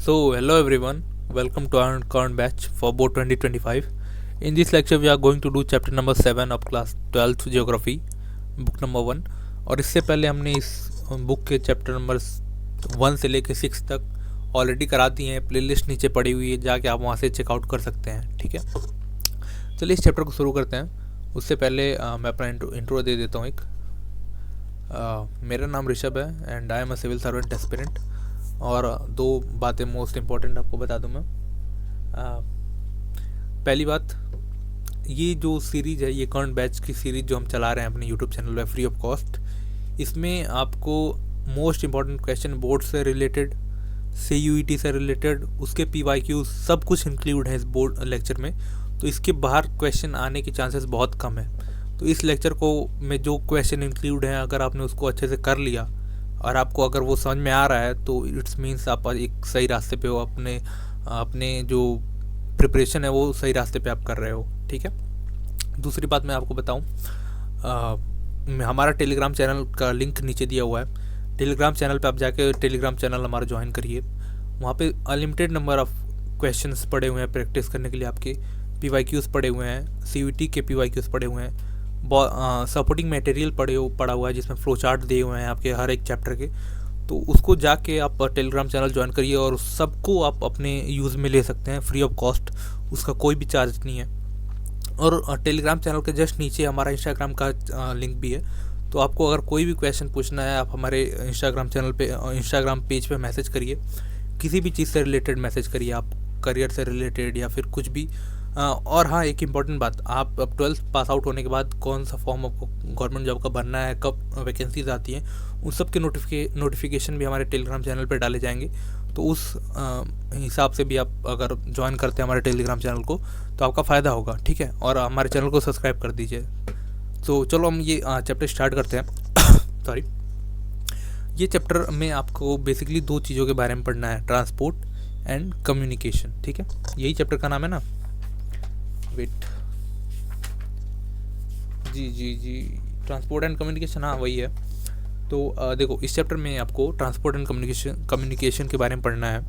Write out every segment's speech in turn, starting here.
Hello everyone, welcome to our current batch for board 2025. In this lecture, we are going to do chapter number 7 of class 12th Geography, book number 1. और इससे पहले हमने इस book के chapter number 1 से लेकर 6 तक already करा दी हैं. प्लेलिस्ट नीचे पड़ी हुई है, जाके आप वहाँ से चेकआउट कर सकते हैं. ठीक है, चलिए इस चैप्टर को शुरू करते हैं. उससे पहले मैं अपना इंट्रो दे देता हूँ. मेरा नाम ऋषभ है and I am a civil servant aspirant. और दो बातें मोस्ट इम्पॉर्टेंट आपको बता दूं मैं. पहली बात, ये जो सीरीज़ है, ये करंट बैच की सीरीज़ जो हम चला रहे हैं अपने यूट्यूब चैनल पे फ्री ऑफ कॉस्ट, इसमें आपको मोस्ट इम्पॉर्टेंट क्वेश्चन बोर्ड से रिलेटेड, CUET से रिलेटेड, उसके PYQ सब कुछ इंक्लूड है इस बोर्ड लेक्चर में. तो इसके बाहर क्वेश्चन आने के चांसेस बहुत कम है. तो इस लेक्चर को में जो क्वेश्चन इंक्लूड हैं, अगर आपने उसको अच्छे से कर लिया और आपको अगर वो समझ में आ रहा है, तो इट्स मीन्स आप एक सही रास्ते पे हो. अपने जो प्रिपरेशन है वो सही रास्ते पे आप कर रहे हो. ठीक है. दूसरी बात मैं आपको बताऊं, हमारा टेलीग्राम चैनल का लिंक नीचे दिया हुआ है. टेलीग्राम चैनल पे आप जाके टेलीग्राम चैनल हमारा ज्वाइन करिए. वहाँ पे अनलिमिटेड नंबर ऑफ़ क्वेश्चंस पड़े हुए हैं प्रैक्टिस करने के लिए. आपके PYQs पड़े हुए हैं, CUET के PYQs पड़े हुए हैं, सपोर्टिंग मटेरियल पड़ा हुआ है जिसमें फ्लो चार्ट दिए हुए हैं आपके हर एक चैप्टर के. तो उसको जाके आप टेलीग्राम चैनल ज्वाइन करिए और सबको आप अपने यूज़ में ले सकते हैं फ्री ऑफ कॉस्ट. उसका कोई भी चार्ज नहीं है. और टेलीग्राम चैनल के जस्ट नीचे हमारा इंस्टाग्राम का लिंक भी है. तो आपको अगर कोई भी क्वेश्चन पूछना है, आप हमारे इंस्टाग्राम पेज पे मैसेज करिए. किसी भी चीज़ से रिलेटेड मैसेज करिए, आप करियर से रिलेटेड या फिर कुछ भी. और हाँ, एक इम्पॉर्टेंट बात, आप अब 12th पास आउट होने के बाद कौन सा फॉर्म आपको गवर्नमेंट जॉब का भरना है, कब वैकेंसीज आती हैं, उन सब के नोटिफिकेशन भी हमारे टेलीग्राम चैनल पे डाले जाएंगे. तो उस हिसाब से भी आप अगर ज्वाइन करते हैं हमारे टेलीग्राम चैनल को तो आपका फ़ायदा होगा. ठीक है. और हमारे चैनल को सब्सक्राइब कर दीजिए. तो चलो हम ये चैप्टर स्टार्ट करते हैं. सॉरी. ये चैप्टर में आपको बेसिकली दो चीज़ों के बारे में पढ़ना है, ट्रांसपोर्ट एंड कम्युनिकेशन. ठीक है, यही चैप्टर का नाम है ना. वेट, जी ट्रांसपोर्ट एंड कम्युनिकेशन, हाँ वही है. तो देखो, इस चैप्टर में आपको ट्रांसपोर्ट एंड कम्युनिकेशन के बारे में पढ़ना है.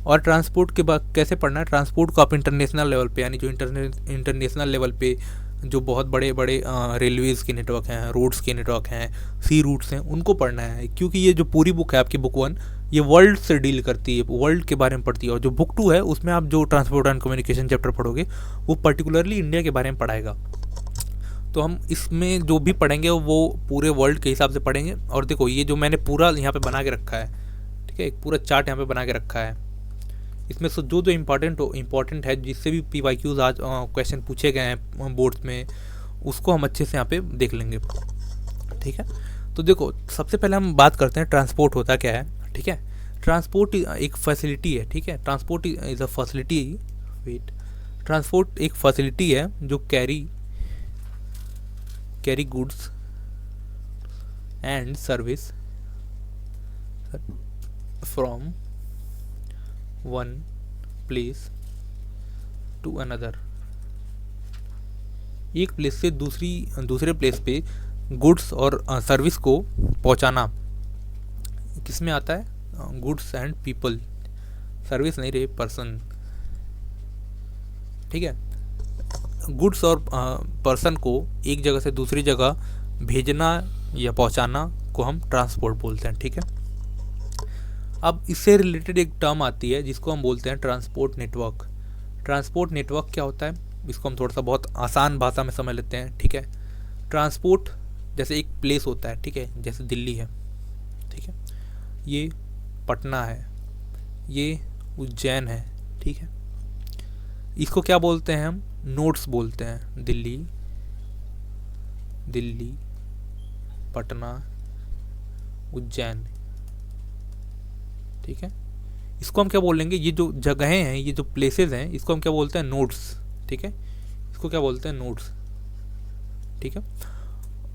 और ट्रांसपोर्ट के बाद कैसे पढ़ना है, ट्रांसपोर्ट को आप इंटरनेशनल लेवल पे, यानी जो इंटरनेशनल लेवल पे जो बहुत बड़े बड़े रेलवेज़ के नेटवर्क हैं, रोड्स के नेटवर्क हैं, सी रूट्स हैं, उनको पढ़ना है. क्योंकि ये जो पूरी बुक है आपकी बुक 1, ये वर्ल्ड से डील करती है, वर्ल्ड के बारे में पढ़ती है. और जो बुक 2 है, उसमें आप जो ट्रांसपोर्ट एंड कम्युनिकेशन चैप्टर पढ़ोगे वो पर्टिकुलरली इंडिया के बारे में पढ़ाएगा. तो हम इसमें जो भी पढ़ेंगे वो पूरे वर्ल्ड के हिसाब से पढ़ेंगे. और देखो, ये जो मैंने पूरा यहाँ पे बना के रखा है, ठीक है, एक पूरा चार्ट यहाँ पे बना के रखा है. इसमें से जो जो इम्पॉर्टेंट है, जिससे भी PYQs आज क्वेश्चन पूछे गए हैं बोर्ड्स में, उसको हम अच्छे से यहाँ पे देख लेंगे. ठीक है. तो देखो, सबसे पहले हम बात करते हैं ट्रांसपोर्ट होता क्या है. ठीक है. ट्रांसपोर्ट एक फैसिलिटी है. ठीक है. Transport is a facility. Transport एक फैसिलिटी है जो carry goods and service from one place to another. एक प्लेस से दूसरे प्लेस पे गुड्स और सर्विस को पहुंचाना किस में आता है, गुड्स एंड पीपल. सर्विस नहीं रहे, पर्सन. ठीक है. गुड्स और पर्सन को एक जगह से दूसरी जगह भेजना या पहुंचाना को हम ट्रांसपोर्ट बोलते हैं. ठीक है. अब इससे रिलेटेड एक टर्म आती है जिसको हम बोलते हैं ट्रांसपोर्ट नेटवर्क. ट्रांसपोर्ट नेटवर्क क्या होता है, इसको हम थोड़ा सा बहुत आसान भाषा में समझ लेते हैं. ठीक है. ट्रांसपोर्ट जैसे एक प्लेस होता है, ठीक है, जैसे दिल्ली है, ठीक है, ये पटना है, ये उज्जैन है. ठीक है. इसको क्या बोलते हैं हम, नोड्स बोलते हैं. दिल्ली, पटना, उज्जैन. ठीक है. इसको हम क्या बोलेंगे, ये जो जगहें हैं, ये जो प्लेसेस हैं, इसको हम क्या बोलते हैं, नोड्स. ठीक है. इसको क्या बोलते हैं, नोड्स. ठीक है.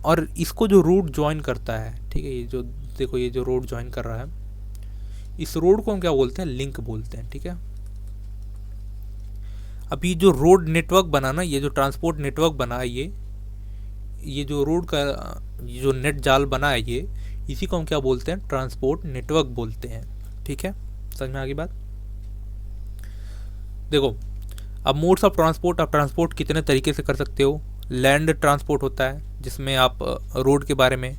और इसको जो रोड ज्वाइन करता है, ठीक है, ये जो देखो, ये जो रोड ज्वाइन कर रहा है, इस रोड को हम क्या बोलते हैं, लिंक बोलते हैं. ठीक है. अब ये जो रोड नेटवर्क बना ना, ये जो ट्रांसपोर्ट नेटवर्क बना है, ये जो रोड का ये जो नेट जाल बना है, ये इसी को हम क्या बोलते हैं, ट्रांसपोर्ट नेटवर्क बोलते हैं. ठीक है, समझ में आ गई बात. देखो, अब मोड्स ऑफ ट्रांसपोर्ट, आप ट्रांसपोर्ट कितने तरीके से कर सकते हो। लैंड ट्रांसपोर्ट होता है जिसमें आप रोड के बारे में,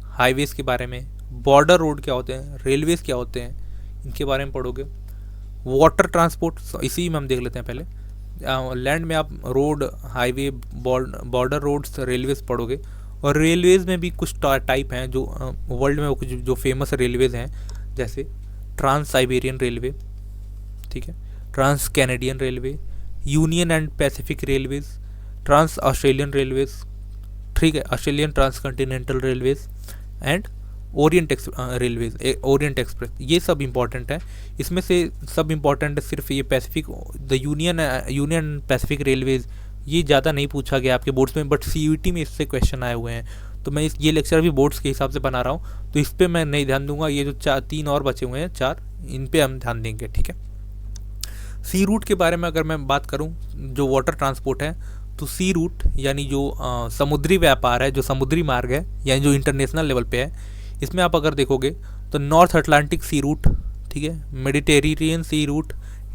हाईवेज़ के बारे में, बॉर्डर रोड क्या होते हैं, रेलवेज़ क्या होते हैं, इनके बारे में पढ़ोगे। वाटर ट्रांसपोर्ट इसी में हम देख लेते हैं पहले। लैंड में आप road, highway, border roads, railways पढ़ोगे। और रेलवेज़ में भी कुछ टाइप हैं जो वर्ल्ड में कुछ जो फेमस रेलवेज़ हैं, जैसे ट्रांस साइबेरियन रेलवे, ठीक है, trans Canadian railway, union and Pacific railways, trans Australian railways, ठीक है, Australian trans continental railways and Orient railways, Orient express. ये सब इंपॉर्टेंट है। इसमें से सब इंपॉर्टेंट है सिर्फ ये Pacific, the union Pacific Railways, ये ज़्यादा नहीं पूछा गया आपके बोर्ड्स में, बट CUET में इससे क्वेश्चन आए हुए हैं। तो मैं ये लेक्चर भी बोर्ड्स के हिसाब से बना रहा हूँ, तो इस पर मैं नहीं ध्यान दूंगा। ये जो 3 और बचे हुए हैं 4, इन पे हम ध्यान देंगे, ठीक है। सी रूट के बारे में अगर मैं बात करूं, जो वाटर ट्रांसपोर्ट है, तो सी रूट यानी जो समुद्री व्यापार है, जो समुद्री मार्ग है, यानी जो इंटरनेशनल लेवल पे है, इसमें आप अगर देखोगे तो नॉर्थ अटलांटिक सी रूट, ठीक है, Mediterranean sea route,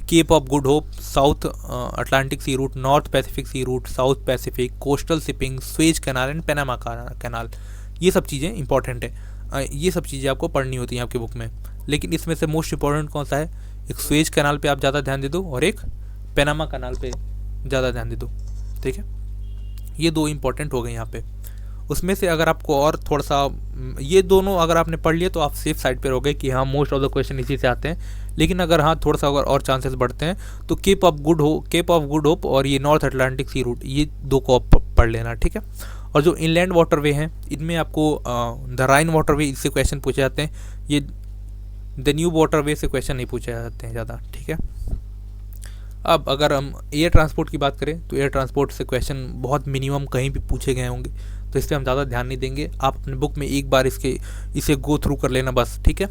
Cape of Good Hope, South Atlantic sea route, North Pacific sea route, South Pacific, coastal shipping, Suez canal and Panama canal, ये सब चीज़ें इंपॉर्टेंट है। ये सब चीज़ें आपको पढ़नी होती हैं आपकी बुक में। लेकिन इसमें से मोस्ट इंपॉर्टेंट कौन सा है, एक स्वेज कैनाल पे आप ज़्यादा ध्यान दे दो और एक पैनामा कैनाल पे ज़्यादा ध्यान दे दो, ठीक है। ये 2 इंपॉर्टेंट हो गए यहाँ पे। उसमें से अगर आपको और थोड़ा सा, ये दोनों अगर आपने पढ़ लिए तो आप सेफ साइड पे रहोगे कि हाँ मोस्ट ऑफ द क्वेश्चन इसी से आते हैं। लेकिन अगर हाँ थोड़ा सा अगर और चांसेस बढ़ते हैं तो केप ऑफ गुड होप और ये नॉर्थ अटलांटिक सी रूट, ये 2 को आप पढ़ लेना, ठीक है। और जो इनलैंड वाटरवे हैं, इनमें आपको द राइन वाटरवे, इससे क्वेश्चन पूछे जाते हैं। ये द न्यू वाटरवे से क्वेश्चन नहीं पूछे जाते हैं ज़्यादा, ठीक है। अब अगर हम एयर ट्रांसपोर्ट की बात करें तो एयर ट्रांसपोर्ट से क्वेश्चन बहुत मिनिमम कहीं भी पूछे गए होंगे, तो इस पर हम ज़्यादा ध्यान नहीं देंगे। आप अपने बुक में एक बार इसे गो थ्रू कर लेना बस, ठीक है।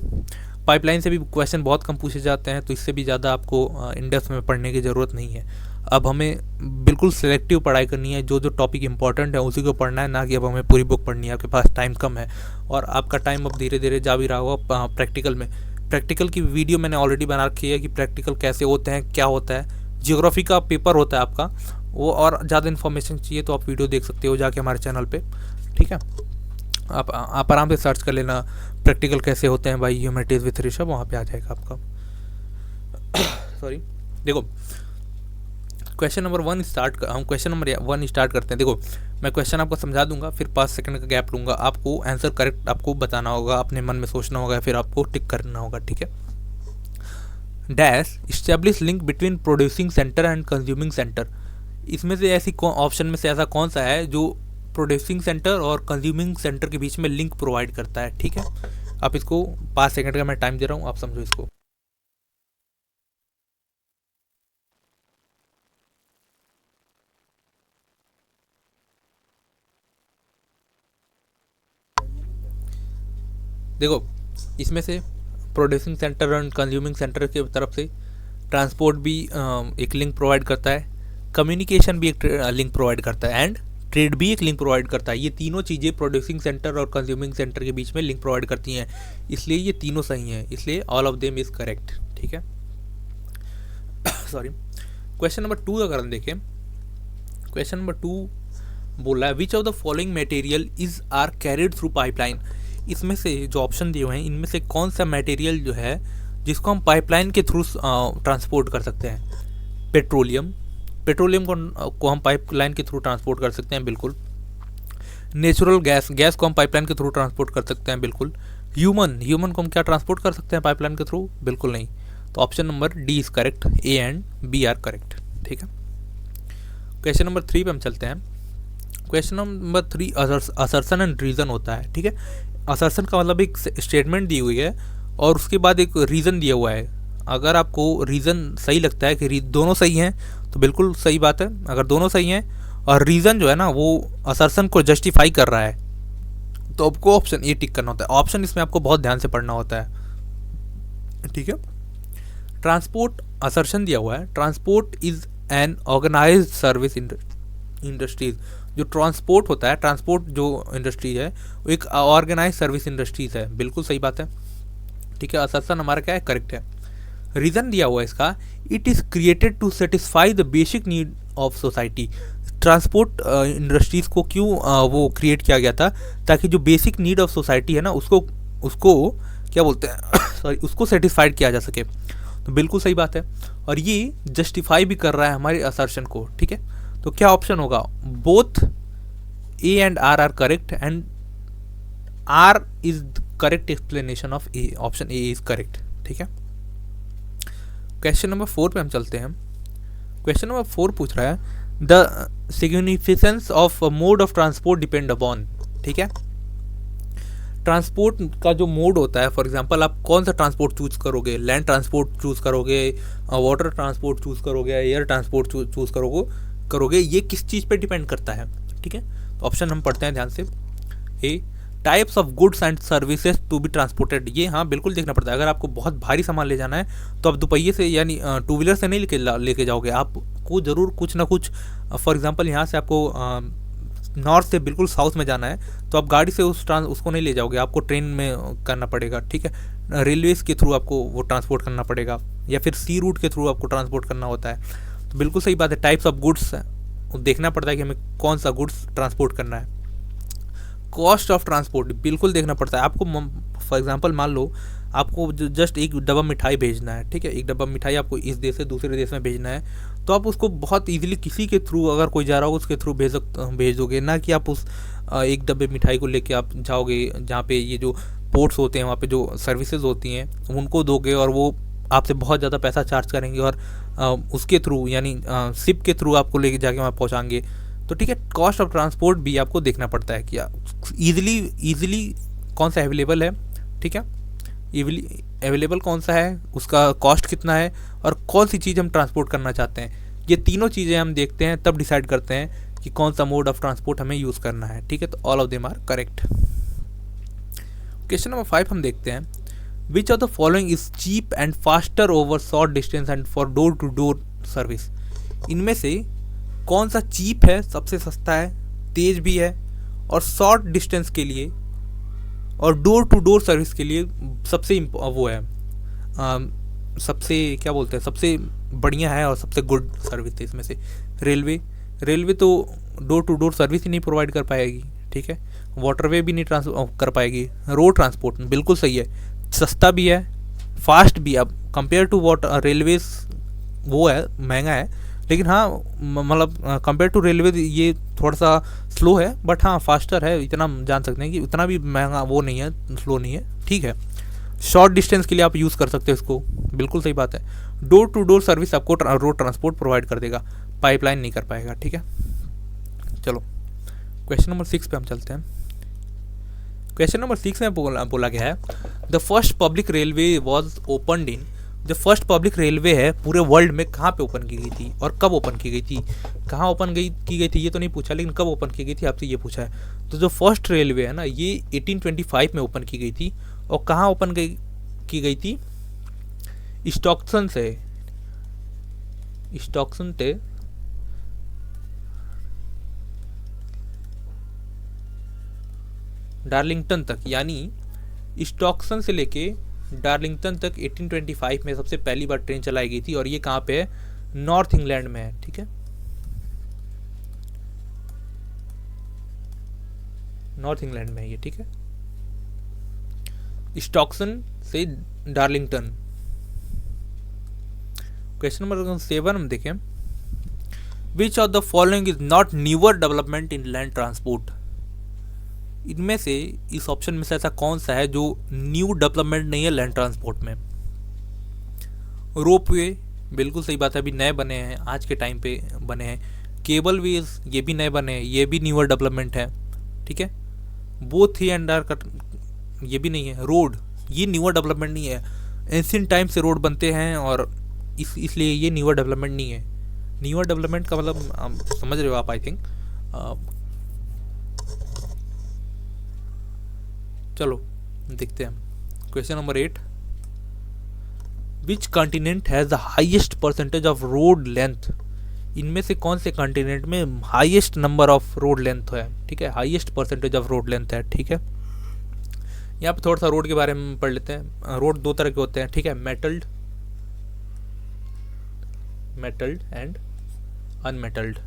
पाइपलाइन से भी क्वेश्चन बहुत कम पूछे जाते हैं, तो इससे भी ज़्यादा आपको इंडेप्थ में पढ़ने की ज़रूरत नहीं है। अब हमें बिल्कुल सिलेक्टिव पढ़ाई करनी है, जो जो टॉपिक इंपॉर्टेंट है उसी को पढ़ना है, ना कि अब हमें पूरी बुक पढ़नी है। आपके पास टाइम कम है और आपका टाइम अब धीरे धीरे जा भी रहा होगा प्रैक्टिकल में। प्रैक्टिकल की वीडियो मैंने ऑलरेडी बना रखी है कि प्रैक्टिकल कैसे होते हैं, क्या होता है। जियोग्राफी का पेपर होता है आपका वो, और ज़्यादा इन्फॉर्मेशन चाहिए तो आप वीडियो देख सकते हो जाके हमारे चैनल पे, ठीक है। आप आराम से सर्च कर लेना प्रैक्टिकल कैसे होते हैं बाई ह्यूमैनिटीज विथ ऋषभ, वहाँ पे आ जाएगा आपका। सॉरी, देखो क्वेश्चन नंबर 1 हम क्वेश्चन नंबर 1 स्टार्ट करते हैं। देखो मैं क्वेश्चन आपको समझा दूंगा, फिर 5 सेकंड का गैप लूँगा। आपको आंसर करेक्ट आपको बताना होगा, अपने मन में सोचना होगा, फिर आपको टिक करना होगा, ठीक है। Dash establish link between producing centre and consuming centre. इसमें से ऐसी ऑप्शन में से ऐसा कौन सा है जो प्रोड्यूसिंग सेंटर और कंज्यूमिंग सेंटर के बीच में लिंक प्रोवाइड करता है, ठीक है। आप इसको 5 सेकंड का मैं टाइम दे रहा हूँ, आप समझो इसको। देखो इसमें से प्रोड्यूसिंग सेंटर और कंज्यूमिंग सेंटर की तरफ से ट्रांसपोर्ट भी एक लिंक प्रोवाइड करता है, कम्युनिकेशन भी एक लिंक प्रोवाइड करता है, एंड ट्रेड भी एक लिंक प्रोवाइड करता है। ये तीनों चीज़ें प्रोड्यूसिंग सेंटर और कंज्यूमिंग सेंटर के बीच में लिंक प्रोवाइड करती हैं, इसलिए ये तीनों सही हैं, इसलिए all of them is correct, ठीक है। सॉरी, क्वेश्चन नंबर 2 अगर हम देखें, क्वेश्चन नंबर 2 बोल रहा है which of the following material is are carried through pipeline. इसमें से जो ऑप्शन दिए हुए हैं इनमें से कौन सा मटेरियल जो है जिसको हम पाइपलाइन के थ्रू ट्रांसपोर्ट कर सकते हैं। पेट्रोलियम को हम पाइपलाइन के थ्रू ट्रांसपोर्ट कर सकते हैं, बिल्कुल। नेचुरल गैस को हम पाइपलाइन के थ्रू ट्रांसपोर्ट कर सकते हैं, बिल्कुल। ह्यूमन को हम क्या ट्रांसपोर्ट कर सकते हैं पाइपलाइन के थ्रू, बिल्कुल नहीं। तो option number D is correct, A and B are correct, ठीक है। क्वेश्चन नंबर 3 पे हम चलते हैं। Question number 3 assertion and reason होता है, ठीक है। असर्शन का मतलब एक स्टेटमेंट दी हुई है और उसके बाद एक रीज़न दिया हुआ है। अगर आपको रीज़न सही लगता है कि दोनों सही हैं तो बिल्कुल सही बात है। अगर दोनों सही हैं और रीज़न जो है ना वो असर्शन को जस्टिफाई कर रहा है तो आपको ऑप्शन ए टिक करना होता है। ऑप्शन इसमें आपको बहुत ध्यान से पढ़ना होता है, ठीक है। ट्रांसपोर्ट असर्शन दिया हुआ है, transport is an organised service industries. जो ट्रांसपोर्ट होता है, ट्रांसपोर्ट जो इंडस्ट्री है वो एक ऑर्गेनाइज सर्विस इंडस्ट्रीज है, बिल्कुल सही बात है, ठीक है। असर्शन हमारा क्या है, करेक्ट है। रीज़न दिया हुआ है इसका, it is created to satisfy the basic need of society. Transport industries को क्यों वो क्रिएट किया गया था, ताकि जो बेसिक नीड ऑफ सोसाइटी है ना उसको उसको क्या बोलते हैं सॉरी उसको सेटिस्फाइड किया जा सके। तो बिल्कुल सही बात है, और ये जस्टिफाई भी कर रहा है हमारे असर्शन को, ठीक है। तो क्या ऑप्शन होगा, both A and R correct, and R is correct explanation of A, option A is correct, ठीक है। क्वेश्चन नंबर 4 पे हम चलते हैं। क्वेश्चन नंबर 4 पूछ रहा है the significance of mode of transport depend upon, ठीक है। ट्रांसपोर्ट का जो मोड होता है, फॉर एग्जांपल आप कौन सा ट्रांसपोर्ट चूज करोगे, लैंड ट्रांसपोर्ट चूज करोगे, वाटर ट्रांसपोर्ट चूज करोगे, एयर ट्रांसपोर्ट चूज करोगे, ये किस चीज़ पे डिपेंड करता है, ठीक है। तो ऑप्शन हम पढ़ते हैं ध्यान से। A, types of goods and services to be transported, ये हाँ बिल्कुल देखना पड़ता है। अगर आपको बहुत भारी सामान ले जाना है तो आप दोपहिए से यानी टू व्हीलर से नहीं लेके जाओगे, आपको ज़रूर कुछ ना कुछ, फॉर एग्जांपल यहाँ से आपको नॉर्थ से बिल्कुल साउथ में जाना है तो आप गाड़ी से उसको नहीं ले जाओगे, आपको ट्रेन में करना पड़ेगा, ठीक है। रेलवेज़ के थ्रू आपको वो ट्रांसपोर्ट करना पड़ेगा, या फिर सी रूट के थ्रू आपको ट्रांसपोर्ट करना होता है। तो बिल्कुल सही बात है, टाइप्स ऑफ गुड्स देखना पड़ता है कि हमें कौन सा गुड्स ट्रांसपोर्ट करना है। कॉस्ट ऑफ ट्रांसपोर्ट बिल्कुल देखना पड़ता है आपको। फॉर एग्जांपल मान लो आपको जस्ट एक डब्बा मिठाई भेजना है, ठीक है, एक डब्बा मिठाई आपको इस देश से दूसरे देश में भेजना है, तो आप उसको बहुत इजीली किसी के थ्रू, अगर कोई जा रहा हो उसके थ्रू भेज दोगे, ना कि आप उस एक डब्बे मिठाई को लेके आप जाओगे जहाँ पे ये जो पोर्ट्स होते हैं वहाँ पे जो सर्विसेज होती हैं उनको दोगे, और वो आपसे बहुत ज़्यादा पैसा चार्ज करेंगे, और उसके थ्रू यानी शिप के थ्रू आपको लेके जाके वहाँ पहुँचाएंगे। तो ठीक है, कॉस्ट ऑफ ट्रांसपोर्ट भी आपको देखना पड़ता है कि ईजिली कौन सा अवेलेबल है, ठीक है, अवेलेबल कौन सा है, उसका कॉस्ट कितना है, और कौन सी चीज़ हम ट्रांसपोर्ट करना चाहते हैं। ये तीनों चीज़ें हम देखते हैं, तब डिसाइड करते हैं कि कौन सा मोड ऑफ ट्रांसपोर्ट हमें यूज़ करना है, ठीक है। तो all of them are correct. Question number 5 हम देखते हैं, which of the following is cheap and faster over short distance and for door to door service. इनमें से कौन सा चीप है, सबसे सस्ता है, तेज़ भी है, और शॉर्ट डिस्टेंस के लिए और डोर टू डोर सर्विस के लिए सबसे वो है, सबसे क्या बोलते हैं, सबसे बढ़िया है और सबसे गुड सर्विस है इसमें से। रेलवे तो डोर टू डोर सर्विस ही नहीं प्रोवाइड कर पाएगी, ठीक है। वाटरवे भी नहीं कर पाएगी। रोड ट्रांसपोर्ट बिल्कुल सही है, सस्ता भी है, फास्ट भी। अब कंपेयर टू रेलवेज वो है, महंगा है, लेकिन हाँ मतलब कंपेयर टू रेलवे ये थोड़ा सा स्लो है, बट हाँ फास्टर है, इतना जान सकते हैं कि उतना भी महंगा वो नहीं है, स्लो नहीं है, ठीक है। शॉर्ट डिस्टेंस के लिए आप यूज़ कर सकते हो इसको, बिल्कुल सही बात है। डोर टू डोर सर्विस आपको रोड ट्रांसपोर्ट प्रोवाइड कर देगा, पाइपलाइन नहीं कर पाएगा, ठीक है। चलो क्वेश्चन नंबर 6 पे हम चलते हैं। क्वेश्चन नंबर 6 में बोला गया है, the first public railway was opened इन, जो फर्स्ट पब्लिक रेलवे है पूरे वर्ल्ड में कहाँ पे ओपन की गई थी और कब ओपन की गई थी। कहाँ ओपन की गई थी ये तो नहीं पूछा, लेकिन कब ओपन की गई थी आपसे ये पूछा है। तो जो फर्स्ट रेलवे है ना, ये 1825 में ओपन की गई थी, और कहाँ ओपन की गई थी, स्टॉक्सन से डार्लिंगटन तक, यानी स्टॉक्सन से लेके डार्लिंगटन तक 1825 में सबसे पहली बार ट्रेन चलाई गई थी, और ये कहाँ पे है, नॉर्थ इंग्लैंड में है, ठीक है, नॉर्थ इंग्लैंड में है ये, ठीक है। स्टॉक्सन से डार्लिंगटन। क्वेश्चन नंबर 7 हम देखें, विच of the following is not newer development in land transport. इनमें से इस ऑप्शन में से ऐसा कौन सा है जो न्यू डेवलपमेंट नहीं है लैंड ट्रांसपोर्ट में। रोपवे बिल्कुल सही बात है, अभी नए बने हैं, आज के टाइम पे बने हैं। केबल वेज ये भी नए बने हैं, ये भी न्यूअर डेवलपमेंट है, ठीक है। बोथ ही एंड आर कट, ये भी नहीं है। रोड ये न्यूअर डेवलपमेंट नहीं है, एंशिएंट टाइम से रोड बनते हैं, और इसलिए ये न्यूअर डेवलपमेंट नहीं है। न्यूअर डेवलपमेंट का मतलब समझ रहे हो आप, आई थिंक। चलो देखते हैं question number 8, which continent has the highest percentage of road length. इनमें से कौन से कॉन्टिनेंट में highest number of road length है, ठीक है, highest percentage of road length है, ठीक है। यहाँ पे थोड़ा सा रोड के बारे में पढ़ लेते हैं। रोड दो तरह के होते हैं, ठीक है, metalled metalled and unmetalled.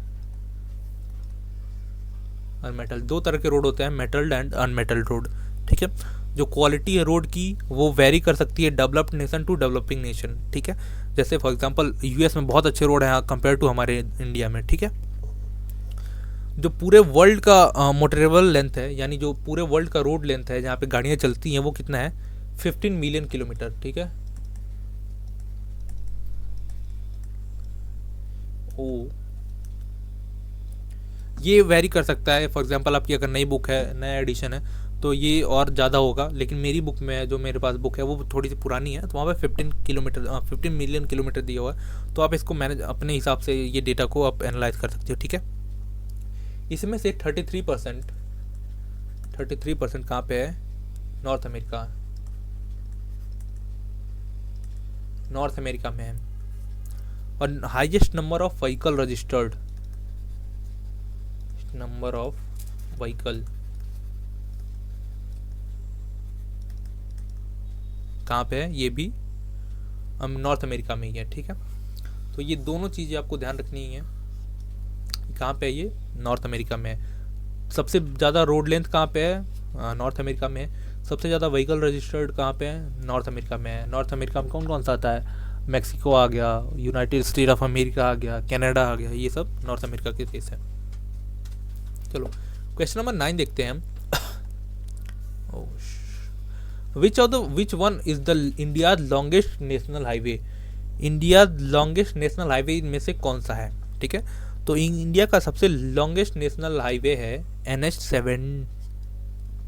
Unmetalled दो तरह के रोड होते हैं, मेटल्ड एंड अनमेटल्ड रोड। ठीक है, जो क्वालिटी है रोड की वो वेरी कर सकती है developed nation to developing nation. ठीक है, जैसे फॉर एग्जांपल यूएस में बहुत अच्छे रोड हैं कंपेयर टू हमारे इंडिया में। ठीक है, जो पूरे वर्ल्ड का मोटरेबल लेंथ है, यानी जो पूरे वर्ल्ड का रोड लेंथ है जहाँ पे गाड़ियाँ चलती हैं, वो कितना है 15 मिलियन किलोमीटर। ठीक है, ओ ये वेरी कर सकता है। फॉर एग्जांपल आपकी अगर नई बुक है, नया एडिशन है, तो ये और ज़्यादा होगा, लेकिन मेरी बुक में जो मेरे पास बुक है वो थोड़ी सी पुरानी है, तो वहाँ पे 15 मिलियन किलोमीटर दिया हुआ है। तो आप इसको मैनेज अपने हिसाब से ये डेटा को आप एनालाइज कर सकते हो। ठीक है, इसमें से 33% कहाँ पे है, नॉर्थ अमेरिका में है। और highest number of vehicle registered, number of vehicle कहाँ पे है, ये भी हम नॉर्थ अमेरिका में ही है। ठीक है, तो ये दोनों चीज़ें आपको ध्यान रखनी है। कहाँ पे है ये, नॉर्थ अमेरिका में है। सबसे ज़्यादा रोड लेंथ कहाँ पे है, नॉर्थ अमेरिका में है। सबसे ज़्यादा व्हीकल रजिस्टर्ड कहाँ पे है, नॉर्थ अमेरिका में है। नॉर्थ अमेरिका में कौन कौन सा आता है, मैक्सिको आ गया, यूनाइटेड स्टेट ऑफ अमेरिका आ गया, कनाडा आ गया, ये सब नॉर्थ अमेरिका के देश है। चलो क्वेश्चन नंबर 9 देखते हैं हम। Which one is the India longest national highway, India longest national highway इनमें से कौन सा है। ठीक है, तो इंडिया का सबसे लॉन्गेस्ट नेशनल हाईवे है NH7,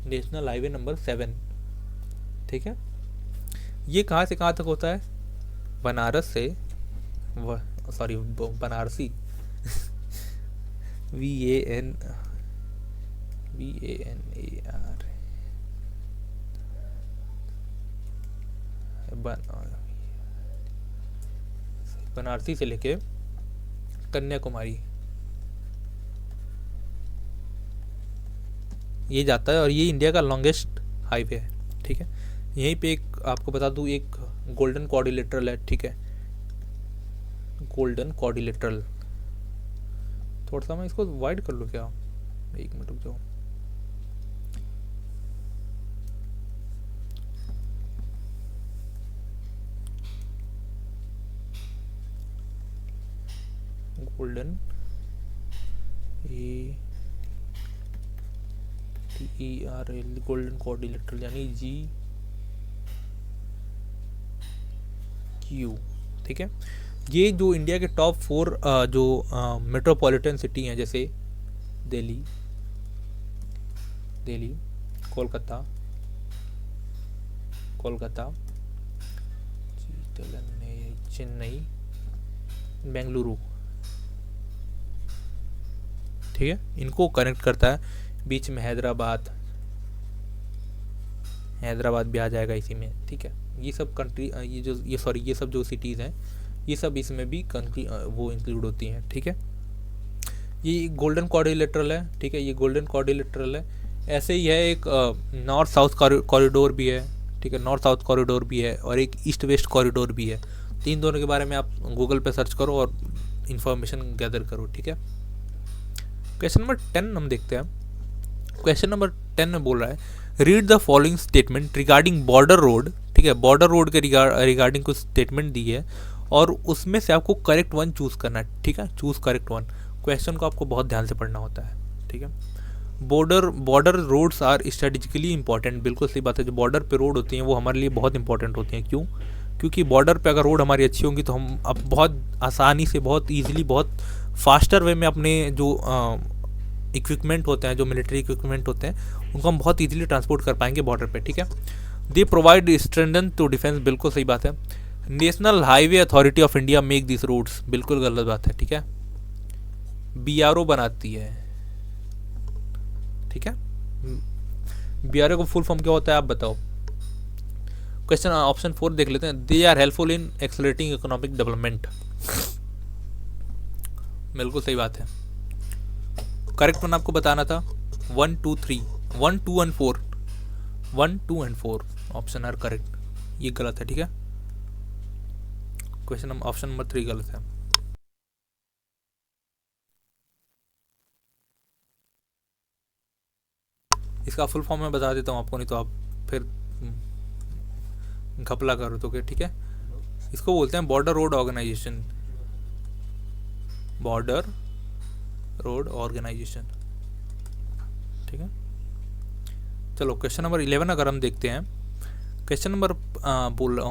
नेशनल हाईवे नंबर 7। ठीक है, ये कहाँ से कहाँ तक होता है, बनारस से बनारसी बनारसी से लेके कन्याकुमारी ये जाता है, और ये इंडिया का लॉन्गेस्ट हाईवे है। ठीक है, यहीं पे एक आपको बता दूं, एक गोल्डन क्वाड्रिलेटरल है। ठीक है, गोल्डन क्वाड्रिलेटरल, थोड़ा सा मैं इसको वाइड कर लूँ क्या, एक मिनट रुक जाओ। गोल्डन ETRL गोल्डन क्वाड्रिलेटरल यानी GQ। ठीक है, ये जो इंडिया के टॉप 4 जो मेट्रोपॉलिटन सिटी हैं, जैसे दिल्ली, कोलकाता, चेन्नई, बेंगलुरु। ठीक है, इनको कनेक्ट करता है। बीच में हैदराबाद भी आ जाएगा इसी में। ठीक है, ये सब कंट्री ये सब जो सिटीज़ हैं, ये सब इसमें भी वो इंक्लूड होती हैं। ठीक है, ये गोल्डन क्वाड्रिलेटरल है। ठीक है, ये गोल्डन क्वाड्रिलेटरल है। ऐसे ही है एक नॉर्थ साउथ कॉरिडोर भी है। ठीक है, नॉर्थ साउथ कॉरिडोर भी है, और एक ईस्ट वेस्ट कॉरिडोर भी है। तीन दोनों के बारे में आप गूगल पे सर्च करो और इन्फॉर्मेशन गैदर करो। ठीक है, क्वेश्चन नंबर 10 हम देखते हैं। क्वेश्चन नंबर 10 में बोल रहा है read the following statement regarding border road. ठीक है, बॉर्डर रोड के रिगार्डिंग कुछ स्टेटमेंट दी है, और उसमें से आपको करेक्ट वन चूज़ करना है। ठीक है, चूज़ करेक्ट वन। क्वेश्चन को आपको बहुत ध्यान से पढ़ना होता है। ठीक है, border roads are strategically important. बिल्कुल सही बात है, जो बॉर्डर पे रोड होती हैं वो हमारे लिए बहुत इंपॉर्टेंट होती हैं। क्यों? क्योंकि बॉर्डर पे अगर रोड हमारी अच्छी होंगी तो हम अब बहुत आसानी से, बहुत ईजिली, बहुत फास्टर वे में अपने जो इक्विपमेंट होते हैं, जो मिलिट्री इक्विपमेंट होते हैं, उनको हम बहुत ईजिली ट्रांसपोर्ट कर पाएंगे बॉर्डर पे। ठीक है, they provide strengthen to defence. बिल्कुल सही बात है। National Highway Authority of India make this roads. बिल्कुल गलत बात है। ठीक है, BRO बनाती है। ठीक है, BRO का फुल फॉर्म क्या होता है आप बताओ। क्वेश्चन ऑप्शन 4 देख लेते हैं। They are helpful in accelerating economic development. बिल्कुल सही बात है। करेक्ट वन आपको बताना था 1 2 3 1 2 and 4 1 2 and 4 option are correct. ये गलत है। ठीक है, क्वेश्चन ऑप्शन नंबर 3 गलत है। इसका फुल फॉर्म मैं बता देता हूँ आपको, नहीं तो आप फिर घपला करो तो ठीक है। इसको बोलते हैं Border Road Organisation, Border Road Organisation, ठीक है। चलो क्वेश्चन नंबर 11 अगर हम देखते हैं, क्वेश्चन नंबर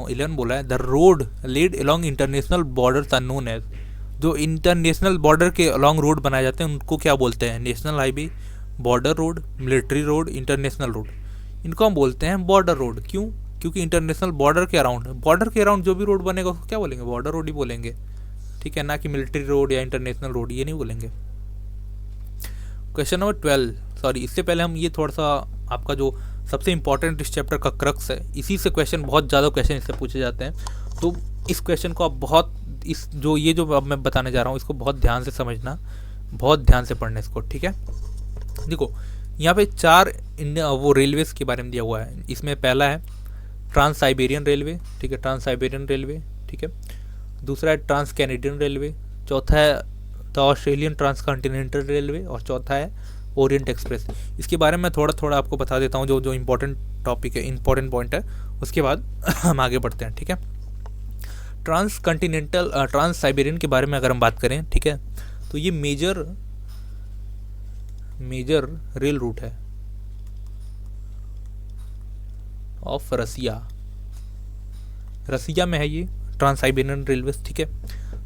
11 बोला है the road laid along international border are known as, जो इंटरनेशनल बॉर्डर के अलोंग रोड बनाए जाते हैं उनको क्या बोलते हैं? National highway, border road, military road, international road. इनको हम बोलते हैं बॉर्डर रोड। क्यों? क्योंकि इंटरनेशनल बॉर्डर के अराउंड जो भी रोड बनेगा उसको क्या बोलेंगे? बॉर्डर रोड ही बोलेंगे, ठीक है, ना कि मिलिट्री रोड या इंटरनेशनल रोड, ये नहीं बोलेंगे। क्वेश्चन नंबर 12, सॉरी इससे पहले हम ये थोड़ा सा आपका जो सबसे इंपॉर्टेंट इस चैप्टर का क्रक्स है, इसी से क्वेश्चन, बहुत ज़्यादा क्वेश्चन इससे पूछे जाते हैं, तो इस क्वेश्चन को आप बहुत जो अब मैं बताने जा रहा हूँ इसको बहुत ध्यान से समझना, बहुत ध्यान से पढ़ना इसको, ठीक है। देखो यहाँ पे 4 वो रेलवेज़ के बारे में दिया हुआ है। इसमें पहला है ट्रांस साइबेरियन रेलवे, ठीक है, ट्रांस साइबेरियन रेलवे, ठीक है। दूसरा है ट्रांस कैनेडियन रेलवे, चौथा है the Australian trans continental railway, और चौथा है ओरिएंट एक्सप्रेस। इसके बारे में थोड़ा आपको बता देता हूँ, जो इंपॉर्टेंट टॉपिक है, इंपॉर्टेंट पॉइंट है, उसके बाद हम आगे बढ़ते हैं, ठीक है। ट्रांस साइबेरियन के बारे में अगर हम बात करें, ठीक है, तो ये मेजर रेल रूट है ऑफ रसिया में है ये ट्रांस साइबेरियन रेलवे, ठीक है।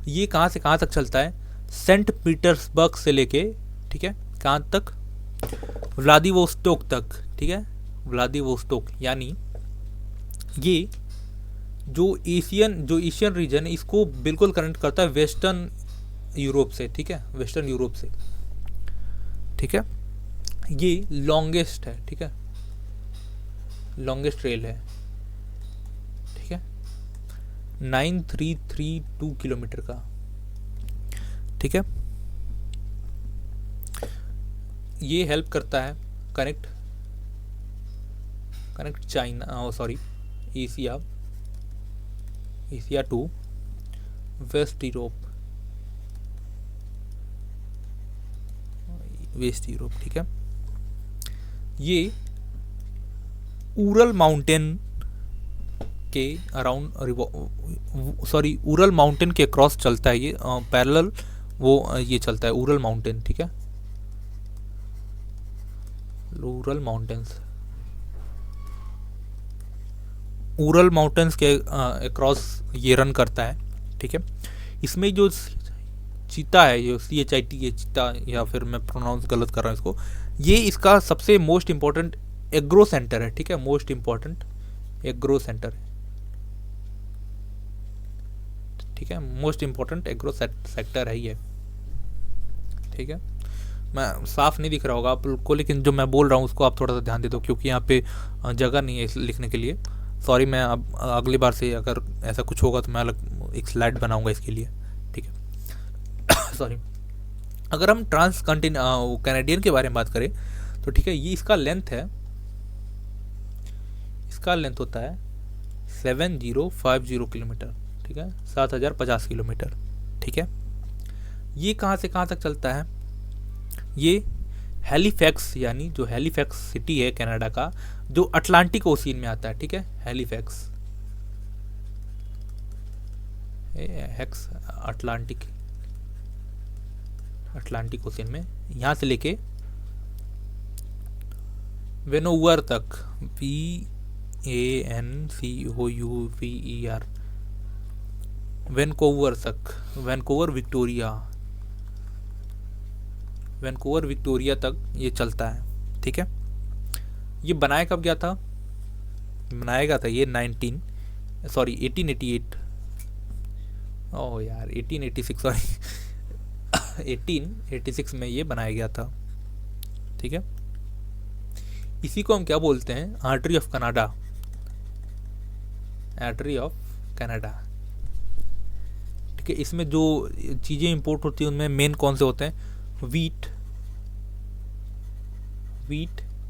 ये कहाँ से कहाँ तक चलता है? सेंट पीटर्सबर्ग से लेके, ठीक है, कहाँ तक? व्लादिवोस्टोक तक, ठीक है, व्लादिवोस्टोक। यानी ये जो एशियन रीजन है इसको बिल्कुल कनेक्ट करता है वेस्टर्न यूरोप से, ठीक है, वेस्टर्न यूरोप से, ठीक है। ये लॉन्गेस्ट है, ठीक है, लॉन्गेस्ट रेल है, ठीक है, 9332 किलोमीटर का, ठीक है। ये हेल्प करता है connect China, sorry Asia to west Europe, ठीक है। ये उरल माउंटेन के उरल माउंटेन के क्रॉस चलता है, ये पैरेलल ये चलता है उरल माउंटेन, ठीक है, उरल माउंटेन्स के अक्रॉस ये रन करता है, ठीक है। इसमें जो चीता है, ये CHIT ये चीता, या फिर मैं प्रोनाउंस गलत कर रहा हूँ इसको, ये इसका सबसे मोस्ट इम्पोर्टेंट एग्रो सेंटर है, ठीक है, मोस्ट इम्पोर्टेंट एग्रो सेंटर है, ठीक है, मोस्ट इम्पोर्टेंट एग्रो सेक्टर है ये, ठीक है। मैं साफ नहीं दिख रहा होगा आपको, लेकिन जो मैं बोल रहा हूँ उसको आप थोड़ा सा ध्यान दे दो, क्योंकि यहाँ पे जगह नहीं है लिखने के लिए। सॉरी, मैं अब अगली बार से अगर ऐसा कुछ होगा तो मैं अलग एक स्लाइड बनाऊंगा इसके लिए, ठीक है। सॉरी, अगर हम ट्रांस कैनेडियन के बारे में बात करें तो ठीक है, ये इसका लेंथ होता है 7050 किलोमीटर, ठीक है, 7050 किलोमीटर, ठीक है। ये कहाँ से कहाँ तक चलता है? ये हैलीफैक्स, यानी जो हैलीफैक्स सिटी है कनाडा का, जो अटलांटिक ओशियन में आता है, ठीक है, हैलीफैक्स अटलांटिक ओशियन में, यहाँ से लेके वेनोवर तक, VANCOUVER, वैनकूवर विक्टोरिया तक ये चलता है, ठीक है। ये बनाया कब गया था? ये 1888, ओह यार 1886, सॉरी 1886 में ये बनाया गया था, ठीक है। इसी को हम क्या बोलते हैं? आर्टरी ऑफ कनाडा, ठीक है। इसमें जो चीज़ें इंपोर्ट होती हैं उनमें मेन कौन से होते हैं? वीट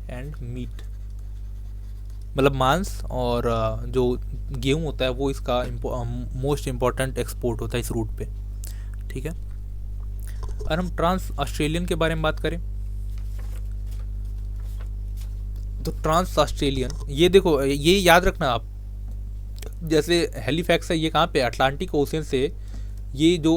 एंड मीट, मतलब मांस, और जो गेहूं होता है वो इसका मोस्ट इम्पॉर्टेंट एक्सपोर्ट होता है इस रूट पे, ठीक है। और हम ट्रांस ऑस्ट्रेलियन के बारे में बात करें तो ट्रांस ऑस्ट्रेलियन, ये देखो, ये याद रखना आप, जैसे हेलीफैक्स है ये कहाँ पे, अटलांटिक ओशियन से, ये जो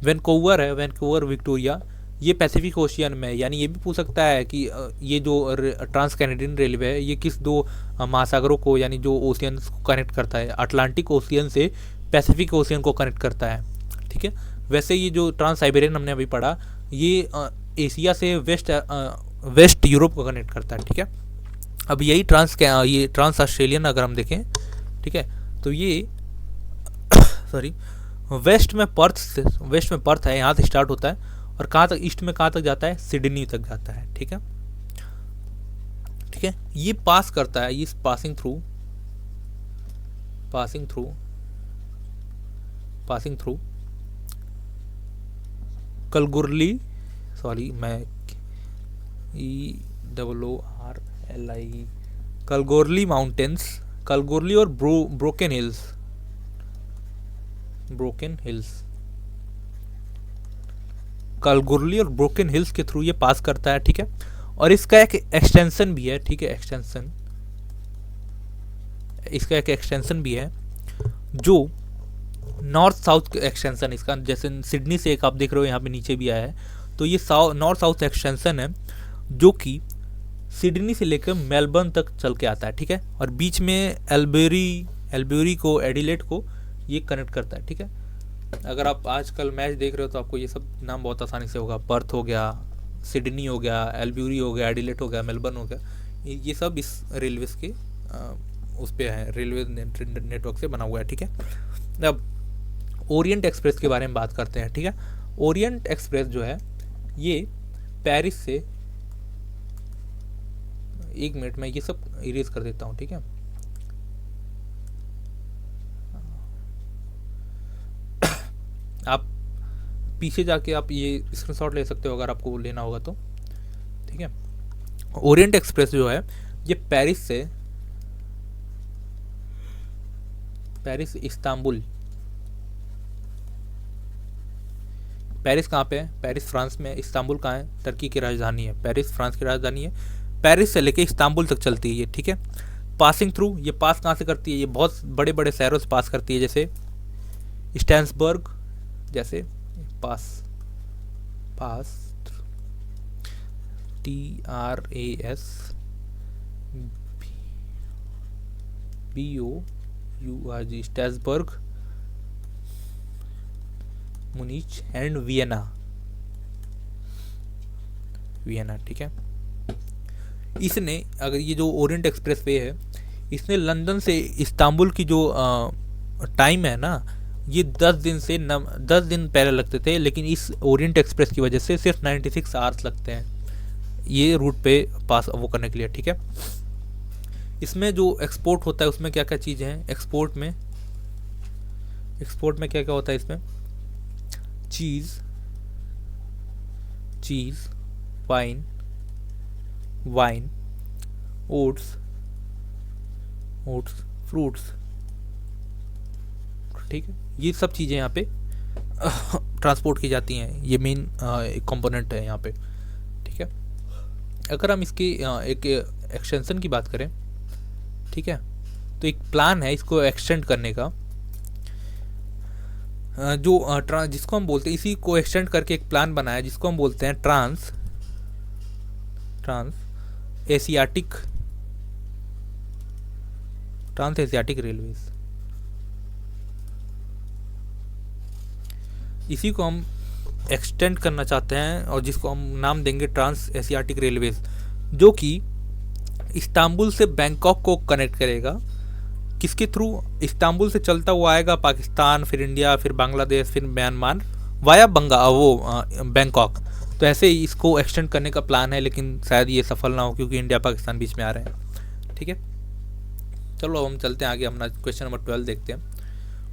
वैंकूवर है, वैंकूवर विक्टोरिया, ये पैसिफिक ओशियन में है। यानी ये भी पूछ सकता है कि ये जो ट्रांस कैनेडियन रेलवे है ये किस दो महासागरों को, यानी जो ओशियंस को कनेक्ट करता है, अटलांटिक ओशियन से पैसिफिक ओशियन को कनेक्ट करता है, ठीक है। वैसे ये जो ट्रांस साइबेरियन हमने अभी पढ़ा, ये एशिया से वेस्ट यूरोप को कनेक्ट करता है, ठीक है। अब यही ये ट्रांस ऑस्ट्रेलियन अगर हम देखें, ठीक है, तो ये सॉरी वेस्ट में पर्थ है, यहाँ से स्टार्ट होता है और कहाँ तक, ईस्ट में कहाँ तक जाता है, सिडनी तक जाता है, ठीक है। ठीक है, ये पास करता है, ये पासिंग थ्रू कलगुरली, सॉरी मैं EOORLI, कलगोरली माउंटेन्स, कलगोरली और ब्रोकन हिल्स, कलगुरली और ब्रोकन हिल्स के थ्रू ये पास करता है, ठीक है। और इसका एक एक्सटेंशन भी है, ठीक है, इसका एक एक्सटेंशन भी है जो नॉर्थ साउथ एक्सटेंशन, इसका जैसे सिडनी से एक आप देख रहे हो यहाँ पे नीचे भी आया है, तो ये नॉर्थ साउथ एक्सटेंशन है जो कि सिडनी से लेकर मेलबर्न तक चल के आता है, ठीक है। और बीच में एल्ब्यूरी को, एडिलेड को ये कनेक्ट करता है, ठीक है। अगर आप आजकल मैच देख रहे हो तो आपको ये सब नाम बहुत आसानी से होगा, पर्थ हो गया, सिडनी हो गया, एल्ब्यूरी हो गया, एडिलेड हो गया, मेलबर्न हो गया, ये सब इस रेलवे के उस पे है, रेलवे नेटवर्क से बना हुआ है, ठीक है। अब ओरिएंट एक्सप्रेस के बारे में बात करते हैं, ठीक है। ओरिएंट एक्सप्रेस जो है ये पेरिस से, एक मिनट में ये सब इरेज कर देता हूँ, ठीक है। आप पीछे जाके आप ये स्क्रीनशॉट ले सकते हो अगर आपको लेना होगा तो, ठीक है। ओरिएंट एक्सप्रेस जो है ये पेरिस इस्तांबुल, पेरिस कहाँ पे है, पेरिस फ्रांस में, इस्तांबुल कहाँ है, टर्की की राजधानी है, पेरिस फ्रांस की राजधानी है, पेरिस से लेके इस्तांबुल तक चलती है ये, ठीक है। पासिंग थ्रू, ये पास कहाँ से करती है, ये बहुत बड़े बड़े शहरों से पास करती है, जैसे स्टैन्सबर्ग, जैसे पास TRASBOURG, स्ट्रासबर्ग, मुनीच एंड वियना, ठीक है। इसने, अगर ये जो ओरिएंट एक्सप्रेस वे है, इसने लंदन से इस्तांबुल की जो टाइम है ना, ये 10 दिन पहले लगते थे, लेकिन इस ओरिएंट एक्सप्रेस की वजह से सिर्फ 96 आवर्स लगते हैं ये रूट पे पास वो करने के लिए, ठीक है। इसमें जो एक्सपोर्ट होता है उसमें क्या क्या चीज़ें हैं, एक्सपोर्ट में क्या क्या होता है इसमें, चीज़, वाइन, ओट्स, फ्रूट्स, ठीक है। ये सब चीज़ें यहाँ पे ट्रांसपोर्ट की जाती हैं, ये मेन कंपोनेंट है यहाँ पे, ठीक है। अगर हम इसकी एक एक्सटेंशन की बात करें, ठीक है, तो एक प्लान है इसको एक्सटेंड करने का, जो जिसको हम बोलते हैं, इसी को एक्सटेंड करके एक प्लान बनाया जिसको हम बोलते हैं ट्रांस एशियाटिक रेलवेज। इसी को हम एक्सटेंड करना चाहते हैं और जिसको हम नाम देंगे ट्रांस एशियाटिक रेलवेज, जो कि इस्तांबुल से बैंकॉक को कनेक्ट करेगा। किसके थ्रू, इस्तांबुल से चलता हुआ आएगा पाकिस्तान, फिर इंडिया, फिर बांग्लादेश, फिर म्यांमार, वाया बैंकॉक। तो ऐसे ही इसको एक्सटेंड करने का प्लान है, लेकिन शायद ये सफल ना हो क्योंकि इंडिया पाकिस्तान बीच में आ रहे हैं, ठीक है। चलो अब हम चलते हैं आगे, अपना क्वेश्चन नंबर 12 देखते हैं।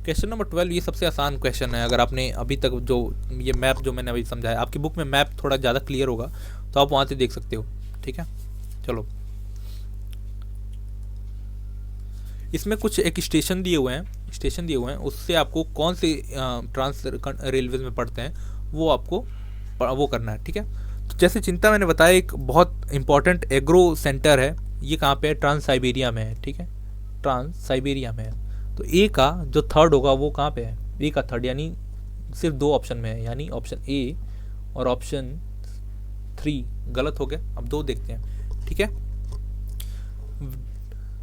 क्वेश्चन नंबर 12 ये सबसे आसान क्वेश्चन है। अगर आपने अभी तक जो ये मैप जो मैंने अभी समझाया, आपकी बुक में मैप थोड़ा ज़्यादा क्लियर होगा तो आप वहाँ से देख सकते हो, ठीक है। चलो, इसमें कुछ एक स्टेशन दिए हुए हैं, उससे आपको कौन से ट्रांस रेलवेज में पढ़ते हैं वो आपको वो करना है, ठीक है। तो जैसे चिंता मैंने बताया, एक बहुत इंपॉर्टेंट एग्रो सेंटर है ये कहाँ पे है, ट्रांस साइबेरिया में है, ठीक है, ट्रांस साइबेरिया में है। तो ए का जो थर्ड होगा वो कहाँ पे है, ए का थर्ड, यानी सिर्फ दो ऑप्शन में है, यानी ऑप्शन ए और ऑप्शन 3 गलत हो गया। अब दो देखते हैं, ठीक है।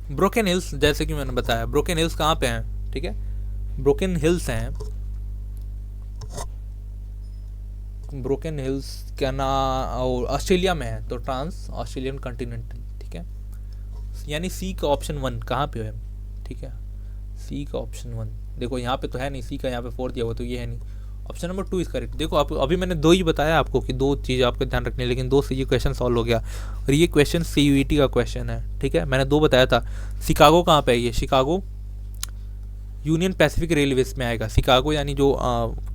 ब्रोकन हिल्स, जैसे कि मैंने बताया, ब्रोकन हिल्स कहाँ पे हैं, ठीक है, ब्रोकन हिल्स हैं, ब्रोकन हिल्स क्या ना, ऑस्ट्रेलिया में है, तो ट्रांस ऑस्ट्रेलियन कॉन्टिनेंट, ठीक है, यानी सी का ऑप्शन 1 कहाँ पे है, ठीक है, सी का ऑप्शन 1, देखो यहाँ पे तो है नहीं, सी का यहाँ पे 4 दिया हुआ, तो ये है नहीं, ऑप्शन नंबर 2 इज करेक्ट। देखो आप अभी मैंने दो ही बताया आपको कि दो चीज़ आपको ध्यान रखनी है, लेकिन दो से ये क्वेश्चन सॉल्व हो गया, और ये क्वेश्चन CUET का क्वेश्चन है, ठीक है, मैंने दो बताया था। शिकागो कहाँ पे है, ये शिकागो यूनियन पैसिफिक रेलवेज में आएगा। शिकागो यानी जो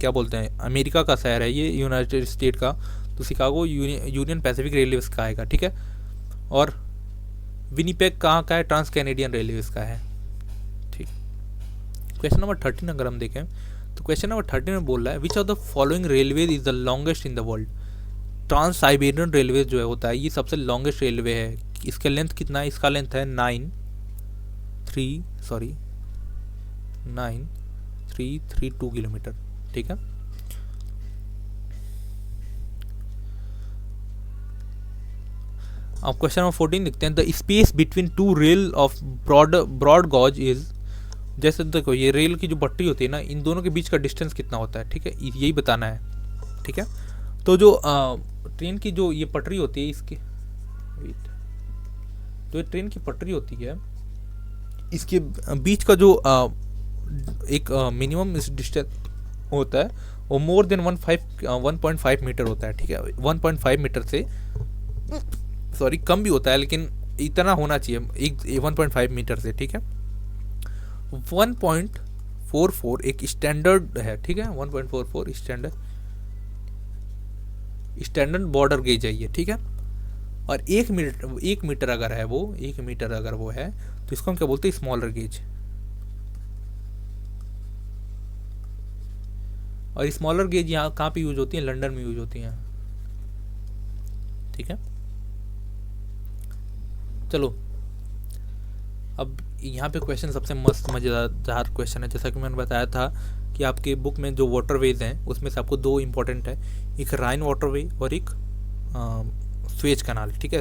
क्या बोलते हैं, अमेरिका का शहर है ये, यूनाइटेड स्टेट का, तो शिकागो यूनियन पैसिफिक रेलवेज का आएगा, ठीक है। और विनीपेग कहाँ का है, ट्रांस कैनेडियन रेलवेज का है, ठीक। क्वेश्चन नंबर 13 अगर हम देखें तो क्वेश्चन नंबर 13 में बोल रहा है, which of the following railways is the longest in the world. Trans Siberian railway जो है होता है, ये सबसे लॉन्गेस्ट रेलवे है। इसका लेंथ कितना है, इसका लेंथ है 9332 किलोमीटर, ठीक है। अब क्वेश्चन नंबर 14 लिखते हैं, the space between two rail of broad gauge is, जैसे देखो ये रेल की जो पटरी होती है ना, इन दोनों के बीच का डिस्टेंस कितना होता है, ठीक है, यही बताना है, ठीक है। तो जो ट्रेन की जो ये पटरी होती है, इसके जो ट्रेन की पटरी होती है, इसके बीच का जो एक मिनिमम डिस्टेंस होता है वो मोर देन 1.5 मीटर होता है, ठीक है। 1.5 मीटर से कम भी होता है, लेकिन इतना होना चाहिए, एक 1.5 मीटर से, ठीक है। 1.44 एक स्टैंडर्ड है, ठीक है, 1.44 स्टैंडर्ड बॉर्डर गेज है ये, ठीक है। और 1 मीटर अगर है वो, 1 मीटर अगर वो है, तो इसको हम क्या बोलते हैं, स्मॉलर गेज। और स्मॉलर गेज यहाँ कहाँ पे यूज होती है, लंदन में यूज होती हैं, ठीक है। चलो अब यहाँ पे क्वेश्चन सबसे मस्त मज़ेदार क्वेश्चन है। जैसा कि मैंने बताया था कि आपके बुक में जो वाटरवेज हैं उसमें से आपको दो इंपॉर्टेंट है, एक राइन वाटरवे और एक स्वेज कैनाल, ठीक है।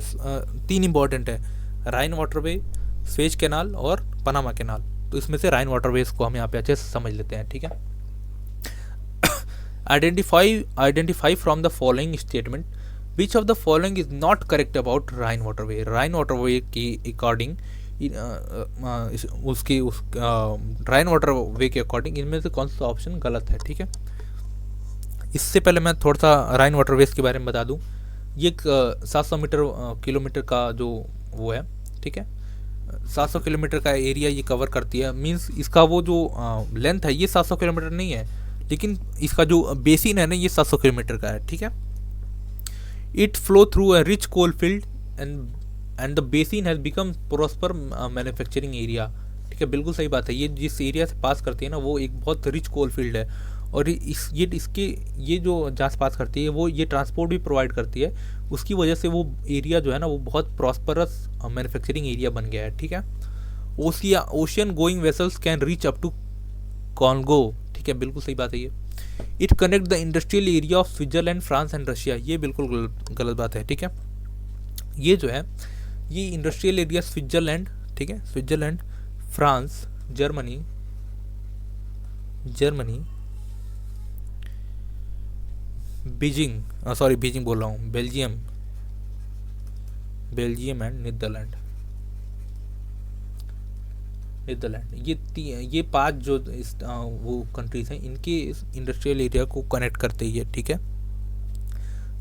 3 इंपॉर्टेंट है, राइन वाटरवे, स्वेज कैनाल और पनामा कैनाल। तो इसमें से राइन वाटरवेज को हम यहाँ पे अच्छे से समझ लेते हैं, ठीक है। Identify from the following statement which of the following is not correct about Rhine waterway. Rhine waterway की अकॉर्डिंग राइन वाटरवे के अकॉर्डिंग इनमें से कौन सा ऑप्शन गलत है, ठीक है। इससे पहले मैं थोड़ा सा राइन वाटरवेज के बारे में बता दूं। ये 700 किलोमीटर का जो वो है, ठीक है, 700 किलोमीटर का एरिया ये कवर करती है। मींस इसका वो जो लेंथ है ये 700 किलोमीटर नहीं है, लेकिन इसका जो बेसिन है ना ये 700 किलोमीटर का है, ठीक है। It flow through a rich coal field and the basin has become prosper manufacturing area, ठीक है, बिल्कुल सही बात है। ये जिस एरिया से पास करती है ना वो एक बहुत रिच कोल फील्ड है, और ये जो जहाँ से पास करती है वो ये ट्रांसपोर्ट भी प्रोवाइड करती है। उसकी वजह से वो एरिया जो है ना वो बहुत प्रॉस्परस मैन्युफैक्चरिंग एरिया बन गया है, ठीक है। Ocean going vessels can reach up to Congo, ठीक है, बिल्कुल सही बात है ये। It connect the industrial area of Switzerland, France and Russia, ये बिल्कुल गलत बात है, ठीक है। ये जो है ये इंडस्ट्रियल एरिया स्विट्जरलैंड, ठीक है, स्विट्जरलैंड, फ्रांस, जर्मनी, बीजिंग बोल रहा हूँ, बेल्जियम एंड नीदरलैंड, ये 5 जो वो कंट्रीज हैं इनके इंडस्ट्रियल एरिया को कनेक्ट करते ही है, ठीक है।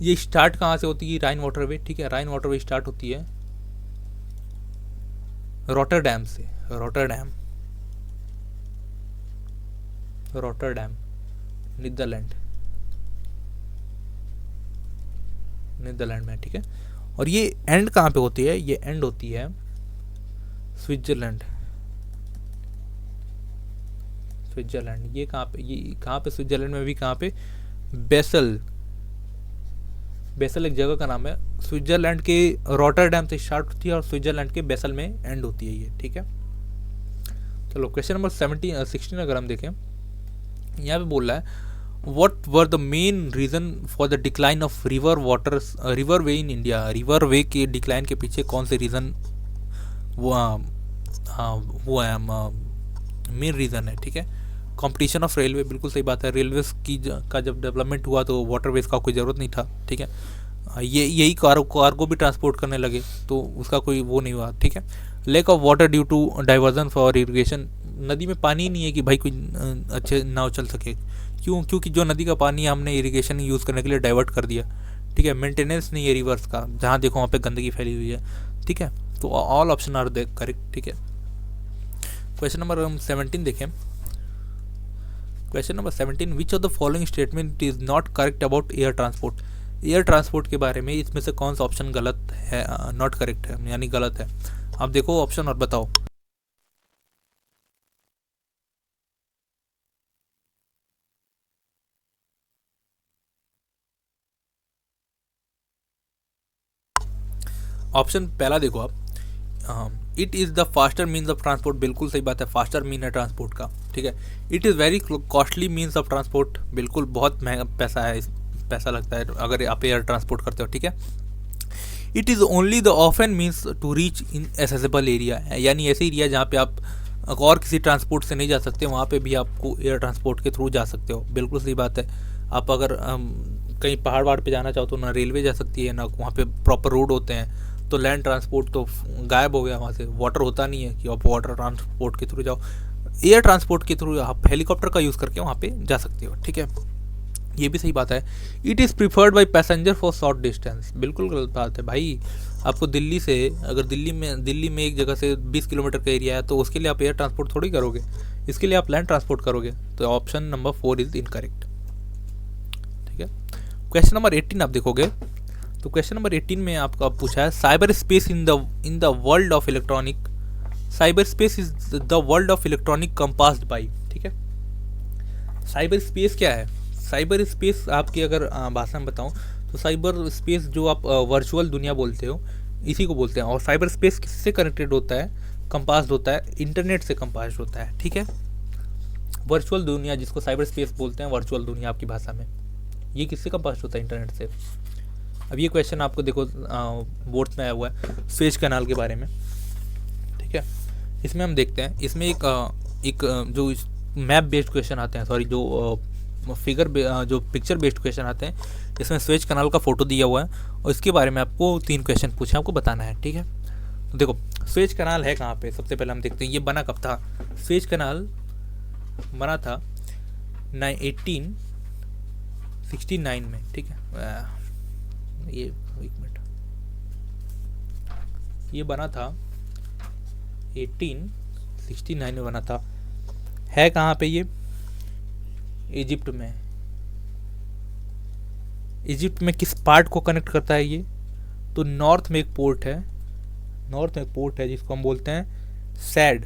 ये स्टार्ट कहाँ से होती है, राइन वाटरवे, ठीक है। राइन वाटरवे स्टार्ट होती है रॉटरडैम से, रॉटरडैम नीदरलैंड में, ठीक है। और ये एंड कहाँ पे होती है, ये एंड होती है स्विट्जरलैंड। ये कहाँ पे स्विट्जरलैंड में भी कहाँ पे, बेसल बेसल एक जगह का नाम है, स्विट्जरलैंड के रॉटरडैम से स्टार्ट होती है और स्विट्जरलैंड के बेसल में एंड होती है ये, ठीक है। चलो क्वेश्चन नंबर 16 अगर हम देखें, यहाँ पे बोल रहा है what were the main reason for the decline of river way in India. River way के डिक्लाइन के पीछे कौन से रीज़न वो वो है मेन रीज़न है, ठीक है। कंपटीशन ऑफ रेलवे, बिल्कुल सही बात है। रेलवेज की का जब डेवलपमेंट हुआ तो वाटरवेज का कोई ज़रूरत नहीं था, ठीक है। ये यही कार्गो भी ट्रांसपोर्ट करने लगे तो उसका कोई वो नहीं हुआ, ठीक है। Lack of water due to diversion for irrigation, नदी में पानी ही नहीं है कि भाई कोई अच्छे नाव चल सके। क्यों? क्योंकि जो नदी का पानी हमने इरिगेशन यूज़ करने के लिए डाइवर्ट कर दिया, ठीक है। मेंटेनेंस नहीं है रिवर्स का, जहाँ देखो वहाँ पे गंदगी फैली हुई है, ठीक है। तो all option are the correct, ठीक है। क्वेश्चन नंबर हम 17 देखें। Question number 17, which of the following statement is not correct about air transport. Air transport के बारे में इसमें से कौन सा ऑप्शन गलत है, नॉट करेक्ट है यानी गलत है। आप देखो ऑप्शन और बताओ। ऑप्शन पहला देखो आप, it is the faster means of transport, बिल्कुल सही बात है, फास्टर मीन है ट्रांसपोर्ट का, ठीक है। It is very costly means of transport, बिल्कुल बहुत महंगा पैसा है, पैसा लगता है अगर आप एयर ट्रांसपोर्ट करते हो, ठीक है। It is only the often means to reach in accessible area, यानी ऐसे एरिया जहाँ पे आप और किसी ट्रांसपोर्ट से नहीं जा सकते वहाँ पे भी आपको एयर ट्रांसपोर्ट के थ्रू जा सकते हो, बिल्कुल सही बात है। आप अगर कहीं पहाड़ वहाड़ पे जाना चाहो तो ना रेलवे जा सकती है ना वहाँ पे प्रॉपर रोड होते हैं, तो लैंड ट्रांसपोर्ट तो गायब हो गया वहाँ से, वाटर होता नहीं है कि आप वाटर ट्रांसपोर्ट के थ्रू जाओ। एयर ट्रांसपोर्ट के थ्रू आप हेलीकॉप्टर का यूज़ करके वहाँ पे जा सकते हो, ठीक है। ये भी सही बात है। It is preferred by passenger for short distance, बिल्कुल गलत बात है भाई। आपको दिल्ली से अगर दिल्ली में एक जगह से 20 किलोमीटर का एरिया है तो उसके लिए आप एयर ट्रांसपोर्ट थोड़ी करोगे, इसके लिए आप लैंड ट्रांसपोर्ट करोगे। तो ऑप्शन नंबर 4 इज़ इनकरेक्ट, ठीक है। क्वेश्चन नंबर 18 आप देखोगे तो क्वेश्चन नंबर 18 में आपका पूछा है cyber space in the world of electronic, cyber space is the world of electronic compassed by, ठीक है। साइबर स्पेस क्या है? साइबर स्पेस आपकी अगर भाषा में बताऊं तो साइबर स्पेस जो आप वर्चुअल दुनिया बोलते हो इसी को बोलते हैं। और साइबर स्पेस किससे कनेक्टेड होता है? कंपास्ड होता है, इंटरनेट से कंपास्ड होता है, ठीक है। वर्चुअल दुनिया जिसको साइबर स्पेस बोलते हैं, वर्चुअल दुनिया आपकी भाषा में, ये किससे कंपास्ड होता है? इंटरनेट से। अब ये क्वेश्चन आपको देखो बोर्ड्स में आया हुआ है स्वेज कैनाल के बारे में, ठीक है। इसमें हम देखते हैं, इसमें एक जो मैप बेस्ड क्वेश्चन आते हैं, सॉरी जो जो पिक्चर बेस्ड क्वेश्चन आते हैं, इसमें स्वेज कैनाल का फोटो दिया हुआ है और इसके बारे में आपको 3 क्वेश्चन पूछे, आपको बताना है, ठीक है। तो देखो स्वेज कैनाल है कहाँ पे, सबसे पहले हम देखते हैं ये बना कब था। स्वेज कैनाल बना था 1869 में, ठीक है। ये एक मिनट, ये बना था 1869 में बना था। है कहाँ पे ये? इजिप्ट में। इजिप्ट में किस पार्ट को कनेक्ट करता है ये? तो नॉर्थ में एक पोर्ट है, नॉर्थ में एक पोर्ट है जिसको हम बोलते हैं sad,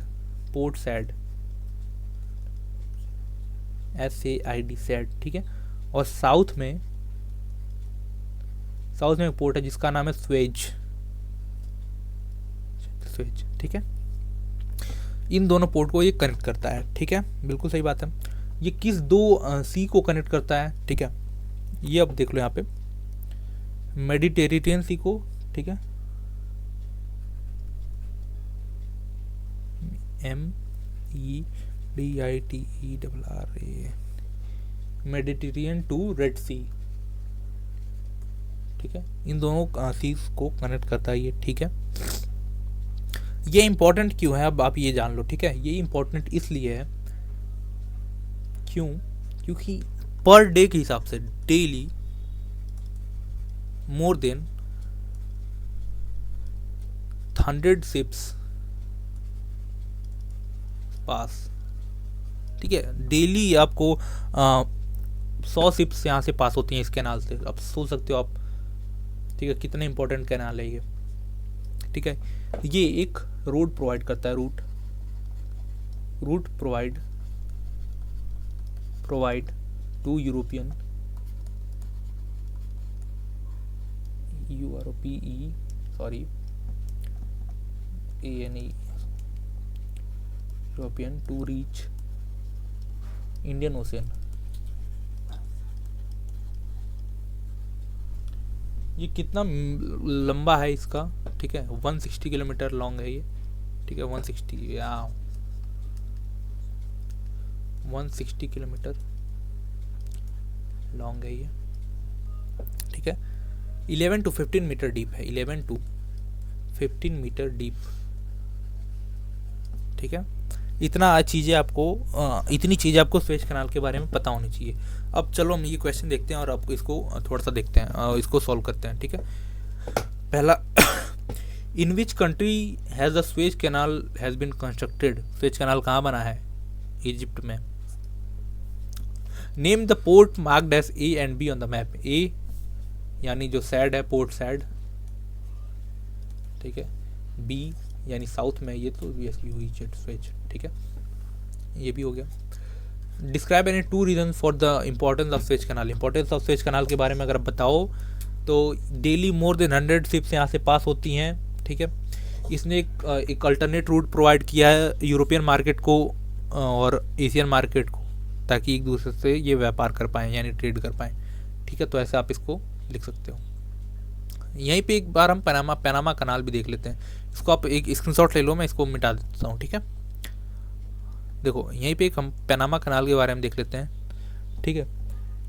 port sad, SAID sad, ठीक है। और साउथ में एक पोर्ट है जिसका नाम है स्वेज, ठीक है। इन दोनों पोर्ट को ये कनेक्ट करता है, ठीक है, बिल्कुल सही बात है। ये किस 2 सी को कनेक्ट करता है, ठीक है। ये अब देख लो यहाँ पे मेडिटेरेनियन सी को, ठीक है, MEDITERRA, मेडिटेरियन टू रेड सी, ठीक है। इन दोनों सीज को कनेक्ट करता है ये, ठीक है। ये इंपॉर्टेंट क्यों है अब आप ये जान लो, ठीक है। ये इंपॉर्टेंट इसलिए है क्यों? क्योंकि पर डे के हिसाब से डेली मोर देन 100 शिप्स पास, ठीक है। डेली आपको 100 शिप्स यहाँ से पास होती हैं इस कैनाल से। आप सोच सकते हो आप, ठीक है, कितने इंपॉर्टेंट कैनाल है ये, ठीक है। ये एक रोड प्रोवाइड करता है, route provide to European EUROPE sorry ANE European to reach Indian Ocean. ये कितना लंबा है इसका, ठीक है, 160 किलोमीटर लॉन्ग है ये, ठीक है, 160 किलोमीटर लॉन्ग है ये, ठीक है। 11 to 15 मीटर डीप है, 11 to 15 मीटर डीप, ठीक है। इतना चीज़ें आपको इतनी चीज़ें आपको स्वेज कैनाल के बारे में पता होनी चाहिए। अब चलो हम ये क्वेश्चन देखते हैं और आपको इसको थोड़ा सा देखते हैं, इसको सॉल्व करते हैं, ठीक है। पहला, in which country has the Suez canal has been constructed, Suez canal कहाँ बना है, इजिप्ट में। Name the port marked as A and B on the map, A यानी जो सैड है, पोर्ट सैड, ठीक है, B यानी साउथ में, ये तो स्वेज, ठीक है, ये भी हो गया। Describe any 2 reason for the importance of Suez canal, importance of Suez canal के बारे में अगर आप बताओ तो डेली मोर देन 100 शिप्स यहाँ से पास होती हैं, ठीक है। इसने एक अल्टरनेट रूट प्रोवाइड किया है यूरोपियन मार्केट को और एशियन मार्केट को, ताकि एक दूसरे से ये व्यापार कर पाएँ यानी ट्रेड कर पाएँ, ठीक है। तो ऐसे आप इसको लिख सकते हो। यहीं पे एक बार हम पनामा कनाल भी देख लेते हैं, इसको आप एक स्क्रीनशॉट ले लो, मैं इसको मिटा देता हूँ, ठीक है। देखो यहीं पे एक हम पनामा कनाल के बारे में देख लेते हैं, ठीक है।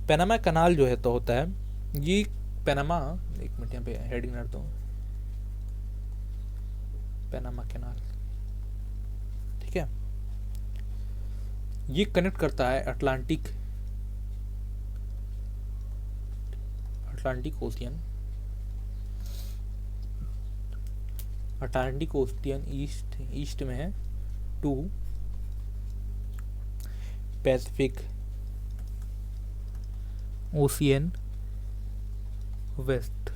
पनामा कनाल जो है तो होता है ये पनामा, एक मिनट यहाँ पे हेडिंग डालता हूँ, पनामा कनाल, ठीक है। ये कनेक्ट करता है अटलांटिक ओशियन ईस्ट में है टू पैसिफिक ओशियन वेस्ट।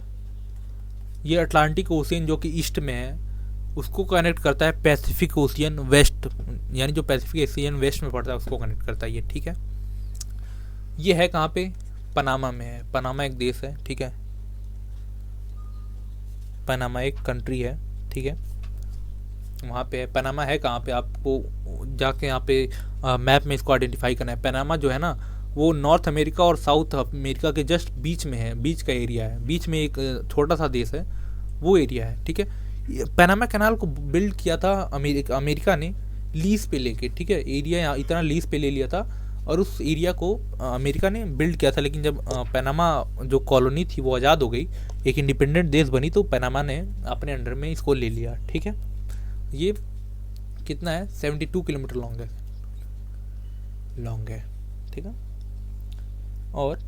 ये अटलांटिक ओशियन जो कि ईस्ट में है उसको कनेक्ट करता है पैसिफिक ओशियन वेस्ट, यानी जो पैसिफिक ओशियन वेस्ट में पड़ता है उसको कनेक्ट करता है ये, ठीक है। ये है कहाँ पे, पनामा में है। पनामा एक देश है, ठीक है, पनामा एक कंट्री है, ठीक है, वहाँ पे है। पनामा है कहाँ पे, आपको जाके यहाँ पे मैप में इसको आइडेंटिफाई करना है। पनामा जो है ना वो नॉर्थ अमेरिका और साउथ अमेरिका के जस्ट बीच में है, बीच का एरिया है, बीच में एक छोटा सा देश है, वो एरिया है, ठीक है। पनामा कैनाल को बिल्ड किया था अमेरिका ने लीज पे लेके, ठीक है। एरिया इतना लीज पे ले लिया था और उस एरिया को अमेरिका ने बिल्ड किया था, लेकिन जब पनामा जो कॉलोनी थी वो आज़ाद हो गई, एक इंडिपेंडेंट देश बनी, तो पनामा ने अपने अंडर में इसको ले लिया, ठीक है। ये कितना है, 72 किलोमीटर लॉन्ग है, ठीक है। और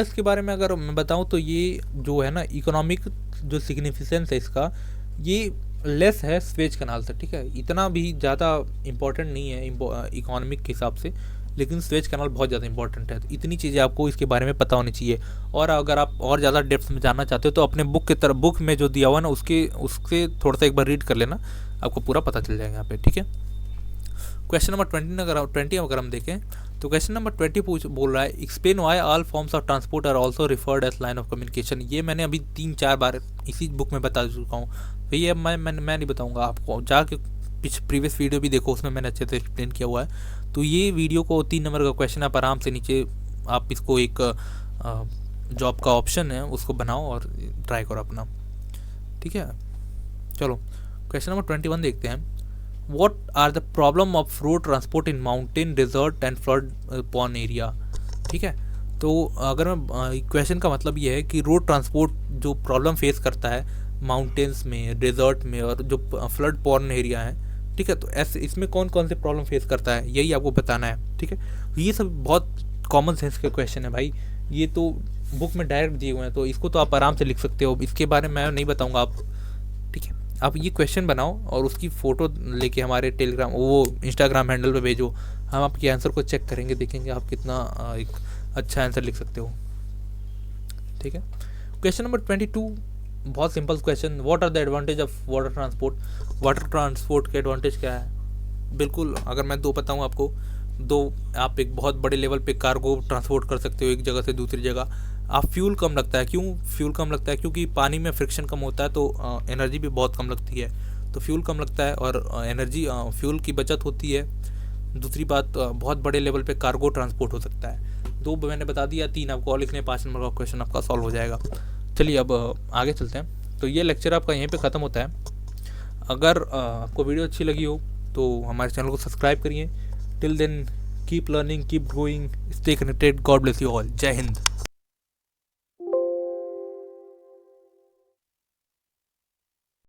इसके बारे में अगर मैं बताऊं तो ये जो है ना इकोनॉमिक जो सिग्निफिकेंस है इसका, ये लेस है स्वेज कैनाल से, ठीक है। इतना भी ज़्यादा इम्पोर्टेंट नहीं है इकोनॉमिक के हिसाब से, लेकिन स्वेज कैनाल बहुत ज़्यादा इंपॉर्टेंट है। तो इतनी चीज़ें आपको इसके बारे में पता होनी चाहिए। और अगर आप और ज़्यादा डेप्थ में जानना चाहते हो तो अपने बुक में जो दिया हुआ ना उसके थोड़ा सा एक बार रीड कर लेना, आपको पूरा पता चल जाएगा यहाँ पे, ठीक है। क्वेश्चन नंबर 20 अगर हम देखें तो क्वेश्चन नंबर 20 बोल रहा है, explain why all forms of transport are also referred as line of communication. ये मैंने अभी 3-4 बार इसी बुक में बता चुका हूँ, तो ये मैं नहीं बताऊँगा आपको, जाके प्रीवियस वीडियो भी देखो, उसमें मैंने अच्छे से एक्सप्लेन किया हुआ है। तो ये वीडियो को 3 नंबर का क्वेश्चन आप आराम से नीचे आप इसको एक जॉब का ऑप्शन है उसको बनाओ और ट्राई करो अपना, ठीक है। चलो क्वेश्चन नंबर 21 देखते हैं। What are the problem of road transport in mountain, desert and flood prone area? ठीक है, तो अगर मैं क्वेश्चन का मतलब ये है कि रोड ट्रांसपोर्ट जो प्रॉब्लम फेस करता है माउंटेन्स में, डेजर्ट में और जो फ्लड पॉर्न एरिया है, ठीक है, तो ऐसे इसमें कौन कौन से प्रॉब्लम फेस करता है यही आपको बताना है, ठीक है। ये सब बहुत कॉमन सेंस के क्वेश्चन है भाई, ये तो बुक में डायरेक्ट दिए हुए हैं, तो इसको तो आप आराम से लिख सकते हो, इसके बारे में मैं नहीं बताऊँगा आप, ठीक है। आप ये क्वेश्चन बनाओ और उसकी फ़ोटो लेके हमारे टेलीग्राम वो इंस्टाग्राम हैंडल पे भेजो, हम आपके आंसर को चेक करेंगे, देखेंगे आप कितना एक अच्छा आंसर लिख सकते हो, ठीक है। क्वेश्चन नंबर 22 बहुत simple question, what are the advantage of water transport. Water transport के एडवांटेज क्या है, बिल्कुल अगर मैं 2 बताऊँ आपको, 2 आप एक बहुत बड़े लेवल पे कार्गो ट्रांसपोर्ट कर सकते हो एक जगह से दूसरी जगह। आप फ्यूल कम लगता है। क्यों फ्यूल कम लगता है? क्योंकि पानी में फ्रिक्शन कम होता है तो एनर्जी भी बहुत कम लगती है, तो फ्यूल कम लगता है और एनर्जी फ्यूल की बचत होती है। दूसरी बात, बहुत बड़े लेवल पे कार्गो ट्रांसपोर्ट हो सकता है। 2 मैंने बता दिया, 3 आपको और लिखने, 5 नंबर का क्वेश्चन आपका सॉल्व हो जाएगा। चलिए अब आगे चलते हैं। तो ये लेक्चर आपका यहीं पे ख़त्म होता है। अगर आपको वीडियो अच्छी लगी हो तो हमारे चैनल को सब्सक्राइब करिए। Till then keep learning, keep growing, stay connected. God bless you all. जय हिंद।